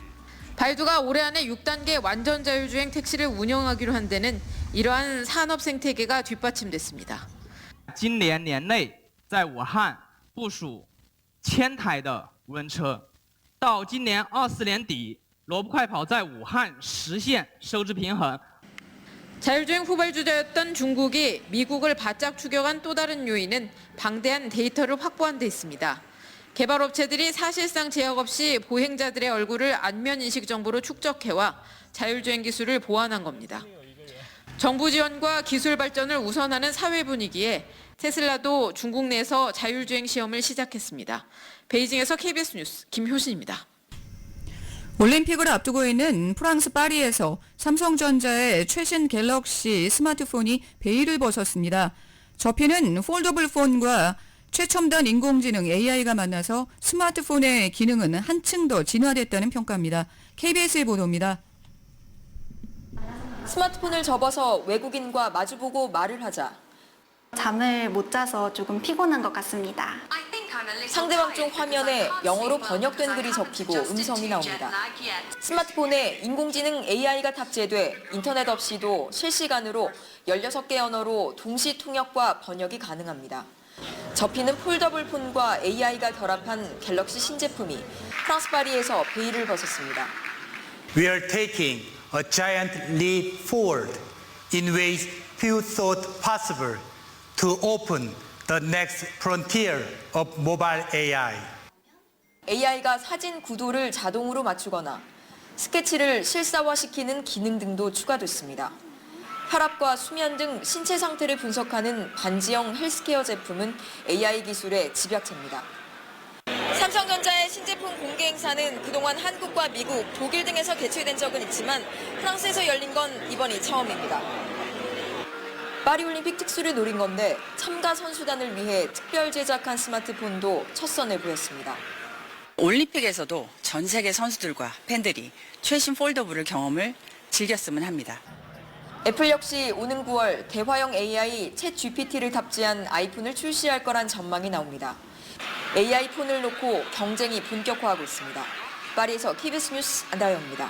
바이두가 올해 안에 6단계 완전 자율주행 택시를 운영하기로 한 데는 이러한 산업 생태계가 뒷받침됐습니다. 今年年内在武汉部署1000台的无人车，到今年24年底，萝卜快跑在武汉实现收支平衡。 자율주행 후발주자였던 중국이 미국을 바짝 추격한 또 다른 요인은 방대한 데이터를 확보한 데 있습니다. 개발업체들이 사실상 제약 없이 보행자들의 얼굴을 안면 인식 정보로 축적해와 자율주행 기술을 보완한 겁니다. 정부 지원과 기술 발전을 우선하는 사회 분위기에 테슬라도 중국 내에서 자율주행 시험을 시작했습니다. 베이징에서 KBS 뉴스 김효신입니다. 올림픽을 앞두고 있는 프랑스 파리에서 삼성전자의 최신 갤럭시 스마트폰이 베일을 벗었습니다. 접히는 폴더블 폰과 최첨단 인공지능 AI가 만나서 스마트폰의 기능은 한층 더 진화됐다는 평가입니다. KBS의 보도입니다. 스마트폰을 접어서 외국인과 마주보고 말을 하자. 잠을 못 자서 조금 피곤한 것 같습니다. 상대방 쪽 화면에 영어로 번역된 글이 적히고 음성이 나옵니다. 스마트폰에 인공지능 AI가 탑재돼 인터넷 없이도 실시간으로 16개 언어로 동시 통역과 번역이 가능합니다. 접히는 폴더블 폰과 AI가 결합한 갤럭시 신제품이 프랑스 파리에서 베일을 벗었습니다. We are taking a giant leap forward in ways few thought possible to open the next frontier of mobile AI. AI가 사진 구도를 자동으로 맞추거나 스케치를 실사화시키는 기능 등도 추가됐습니다. 혈압과 수면 등 신체 상태를 분석하는 반지형 헬스케어 제품은 AI 기술의 집약체입니다. 삼성전자의 신제품 공개 행사는 그동안 한국과 미국, 독일 등에서 개최된 적은 있지만 프랑스에서 열린 건 이번이 처음입니다. 파리올림픽 특수를 노린 건데 참가 선수단을 위해 특별 제작한 스마트폰도 첫 선을 보였습니다. 올림픽에서도 전 세계 선수들과 팬들이 최신 폴더블 경험을 즐겼으면 합니다. 애플 역시 오는 9월 대화형 AI 챗 GPT를 탑재한 아이폰을 출시할 거란 전망이 나옵니다. AI 폰을 놓고 경쟁이 본격화하고 있습니다. 파리에서 KBS 뉴스 안다영입니다.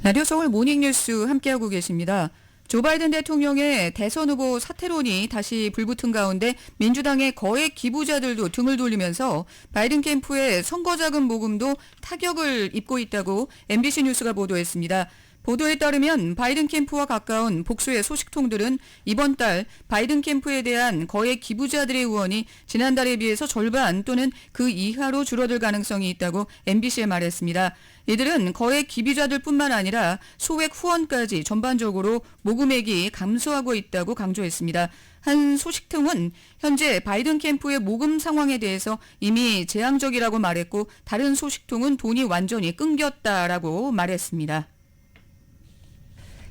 라디오 서울 모닝뉴스 함께하고 계십니다. 조 바이든 대통령의 대선 후보 사퇴론이 다시 불붙은 가운데 민주당의 거액 기부자들도 등을 돌리면서 바이든 캠프의 선거자금 모금도 타격을 입고 있다고 MBC 뉴스가 보도했습니다. 보도에 따르면 바이든 캠프와 가까운 복수의 소식통들은 이번 달 바이든 캠프에 대한 거액 기부자들의 후원이 지난달에 비해서 절반 또는 그 이하로 줄어들 가능성이 있다고 MBC에 말했습니다. 이들은 거액 기부자들뿐만 아니라 소액 후원까지 전반적으로 모금액이 감소하고 있다고 강조했습니다. 한 소식통은 현재 바이든 캠프의 모금 상황에 대해서 이미 재앙적이라고 말했고 다른 소식통은 돈이 완전히 끊겼다라고 말했습니다.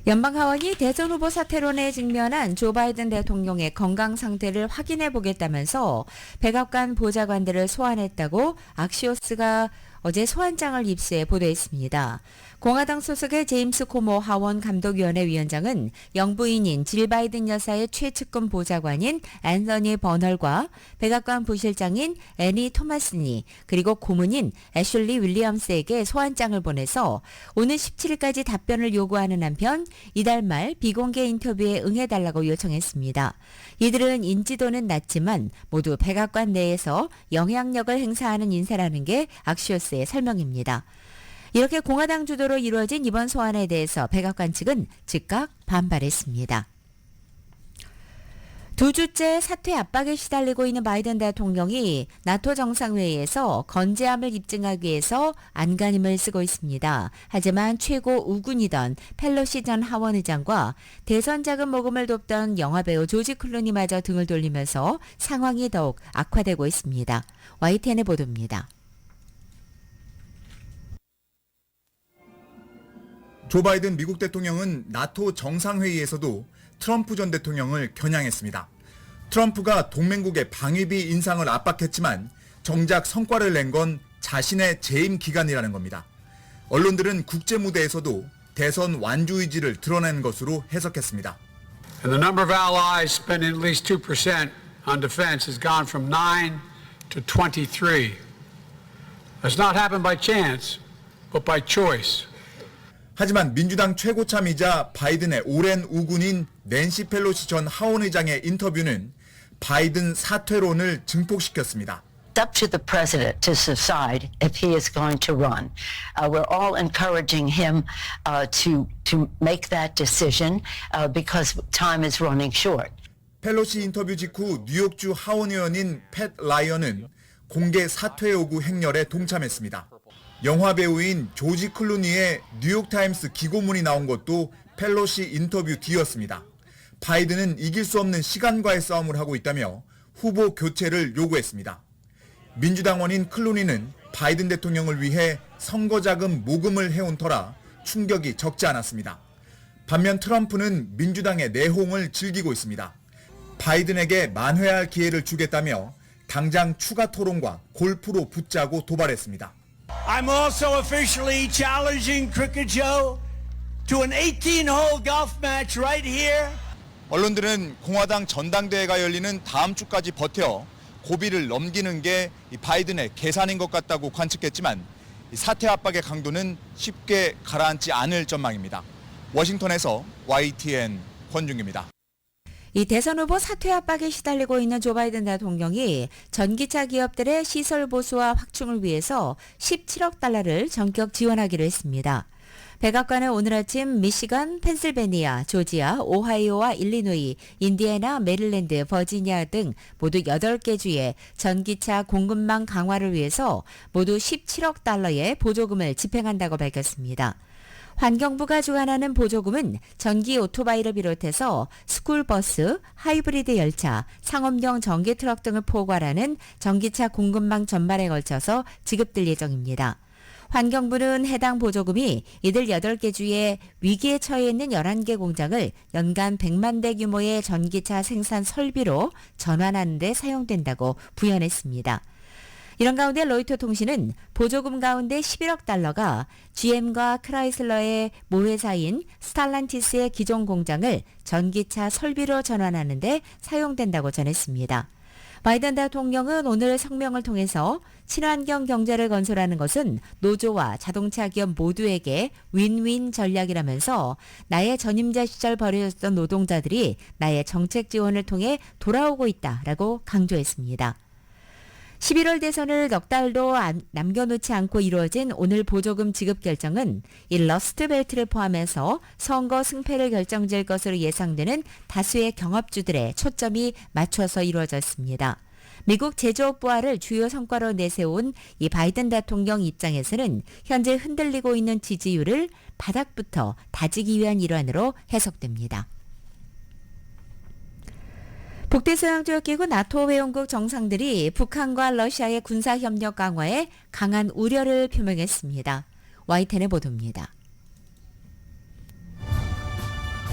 연방 하원이 대선 후보 사퇴론에 직면한 조 바이든 대통령의 건강 상태를 확인해 보겠다면서 백악관 보좌관들을 소환했다고 악시오스가 어제 소환장을 입수해 보도했습니다. 공화당 소속의 제임스 코모 하원 감독위원회 위원장은 영부인인 질 바이든 여사의 최측근 보좌관인 앤서니 버널과 백악관 부실장인 애니 토마스니 그리고 고문인 애슐리 윌리엄스에게 소환장을 보내서 오는 17일까지 답변을 요구하는 한편 이달 말 비공개 인터뷰에 응해달라고 요청했습니다. 이들은 인지도는 낮지만 모두 백악관 내에서 영향력을 행사하는 인사라는 게 악시오스의 설명입니다. 이렇게 공화당 주도로 이루어진 이번 소환에 대해서 백악관 측은 즉각 반발했습니다. 두 주째 사퇴 압박에 시달리고 있는 바이든 대통령이 나토 정상회의에서 건재함을 입증하기 위해서 안간힘을 쓰고 있습니다. 하지만 최고 우군이던 펠로시 전 하원의장과 대선 자금 모금을 돕던 영화배우 조지 클루니마저 등을 돌리면서 상황이 더욱 악화되고 있습니다. YTN의 보도입니다. 조 바이든 미국 대통령은 나토 정상회의에서도 트럼프 전 대통령을 겨냥했습니다. 트럼프가 동맹국의 방위비 인상을 압박했지만 정작 성과를 낸 건 자신의 재임 기간이라는 겁니다. 언론들은 국제 무대에서도 대선 완주 의지를 드러낸 것으로 해석했습니다. And the number of allies spending at least 2% on defense has gone from 9 to 23. That's not happened by chance, but by choice. 하지만 민주당 최고참이자 바이든의 오랜 우군인 낸시 펠로시 전 하원의장의 인터뷰는 바이든 사퇴론을 증폭시켰습니다. It's up to the president to decide if he is going to run. We're all encouraging him to make that decision because time is running short. 펠로시 인터뷰 직후 뉴욕주 하원의원인 팻 라이언은 공개 사퇴 요구 행렬에 동참했습니다. 영화 배우인 조지 클루니의 뉴욕타임스 기고문이 나온 것도 펠로시 인터뷰 뒤였습니다. 바이든은 이길 수 없는 시간과의 싸움을 하고 있다며 후보 교체를 요구했습니다. 민주당원인 클루니는 바이든 대통령을 위해 선거자금 모금을 해온 터라 충격이 적지 않았습니다. 반면 트럼프는 민주당의 내홍을 즐기고 있습니다. 바이든에게 만회할 기회를 주겠다며 당장 추가 토론과 골프로 붙자고 도발했습니다. I'm also officially challenging Crooked Joe to an 18-hole golf match right here. 언론들은 공화당 전당대회가 열리는 다음 주까지 버텨 고비를 넘기는 게 이 바이든의 계산인 것 같다고 관측했지만 이 사퇴 압박의 강도는 쉽게 가라앉지 않을 전망입니다. 워싱턴에서 YTN 권중기입니다. 이 대선 후보 사퇴 압박에 시달리고 있는 조 바이든 대통령이 전기차 기업들의 시설 보수와 확충을 위해서 17억 달러를 전격 지원하기로 했습니다. 백악관은 오늘 아침 미시간, 펜실베니아, 조지아, 오하이오와 일리노이, 인디애나, 메릴랜드, 버지니아 등 모두 8개 주의 전기차 공급망 강화를 위해서 모두 17억 달러의 보조금을 집행한다고 밝혔습니다. 환경부가 주관하는 보조금은 전기 오토바이를 비롯해서 스쿨버스, 하이브리드 열차, 상업용 전기 트럭 등을 포괄하는 전기차 공급망 전반에 걸쳐서 지급될 예정입니다. 환경부는 해당 보조금이 이들 8개 주에 위기에 처해 있는 11개 공장을 연간 100만 대 규모의 전기차 생산 설비로 전환하는 데 사용된다고 부연했습니다. 이런 가운데 로이터 통신은 보조금 가운데 11억 달러가 GM과 크라이슬러의 모회사인 스탈란티스의 기존 공장을 전기차 설비로 전환하는 데 사용된다고 전했습니다. 바이든 대통령은 오늘 성명을 통해서 친환경 경제를 건설하는 것은 노조와 자동차 기업 모두에게 윈윈 전략이라면서 나의 전임자 시절 버려졌던 노동자들이 나의 정책 지원을 통해 돌아오고 있다라고 강조했습니다. 11월 대선을 넉 달도 남겨놓지 않고 이루어진 오늘 보조금 지급 결정은 이 러스트벨트를 포함해서 선거 승패를 결정질 것으로 예상되는 다수의 경업주들의 초점이 맞춰서 이루어졌습니다. 미국 제조업 부활을 주요 성과로 내세운 이 바이든 대통령 입장에서는 현재 흔들리고 있는 지지율을 바닥부터 다지기 위한 일환으로 해석됩니다. 북대서양조약기구 나토 회원국 정상들이 북한과 러시아의 군사협력 강화에 강한 우려를 표명했습니다. YTN의 보도입니다.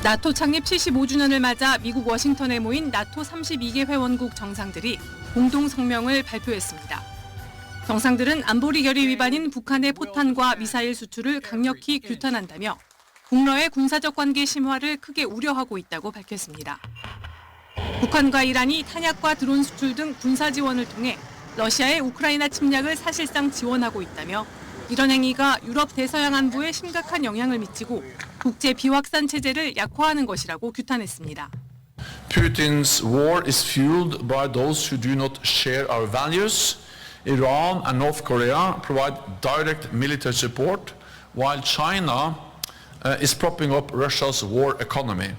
나토 창립 75주년을 맞아 미국 워싱턴에 모인 나토 32개 회원국 정상들이 공동 성명을 발표했습니다. 정상들은 안보리 결의 위반인 북한의 포탄과 미사일 수출을 강력히 규탄한다며 북러의 군사적 관계 심화를 크게 우려하고 있다고 밝혔습니다. 북한과 이란이 탄약과 드론 수출 등 군사 지원을 통해 러시아의 우크라이나 침략을 사실상 지원하고 있다며 이런 행위가 유럽 대서양 안보에 심각한 영향을 미치고 국제 비확산 체제를 약화하는 것이라고 규탄했습니다. Putin's war is fueled by those who do not share our values. Iran and North Korea provide direct military support, while China is propping up Russia's war economy.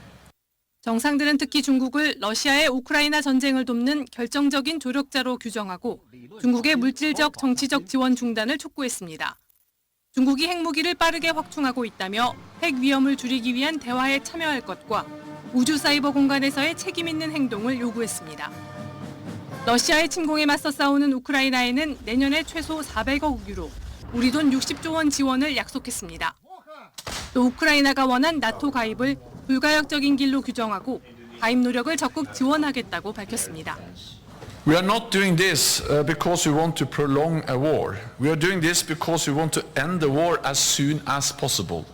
정상들은 특히 중국을 러시아의 우크라이나 전쟁을 돕는 결정적인 조력자로 규정하고 중국의 물질적, 정치적 지원 중단을 촉구했습니다. 중국이 핵무기를 빠르게 확충하고 있다며 핵 위험을 줄이기 위한 대화에 참여할 것과 우주 사이버 공간에서의 책임 있는 행동을 요구했습니다. 러시아의 침공에 맞서 싸우는 우크라이나에는 내년에 최소 400억 유로, 우리 돈 60조 원 지원을 약속했습니다. 또 우크라이나가 원한 나토 가입을 불가역적인 길로 규정하고 가입 노력을 적극 지원하겠다고 밝혔습니다. We are not doing this because we want to prolong a war. We are doing this because we want to end the war as soon as possible.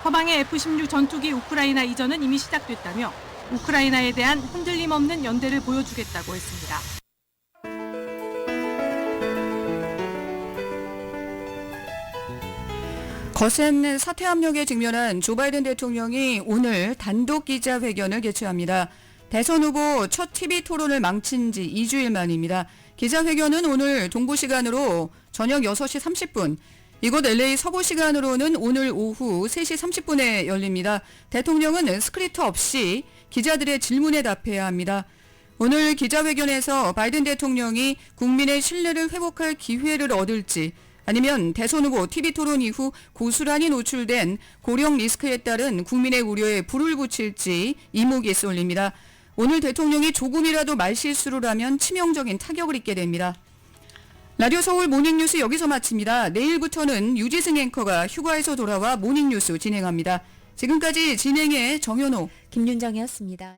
서방의 F-16 전투기 우크라이나 이전은 이미 시작됐다며 우크라이나에 대한 흔들림 없는 연대를 보여주겠다고 했습니다. 거센 사퇴 압력에 직면한 조 바이든 대통령이 오늘 단독 기자회견을 개최합니다. 대선 후보 첫 TV 토론을 망친 지 2주일 만입니다. 기자회견은 오늘 동부 시간으로 저녁 6시 30분, 이곳 LA 서부 시간으로는 오늘 오후 3시 30분에 열립니다. 대통령은 스크립트 없이 기자들의 질문에 답해야 합니다. 오늘 기자회견에서 바이든 대통령이 국민의 신뢰를 회복할 기회를 얻을지 아니면 대선 후보 TV 토론 이후 고스란히 노출된 고령 리스크에 따른 국민의 우려에 불을 붙일지 이목이 쏠립니다. 오늘 대통령이 조금이라도 말실수를 하면 치명적인 타격을 입게 됩니다. 라디오 서울 모닝뉴스 여기서 마칩니다. 내일부터는 유지승 앵커가 휴가에서 돌아와 모닝뉴스 진행합니다. 지금까지 진행의 정현호, 김윤정이었습니다.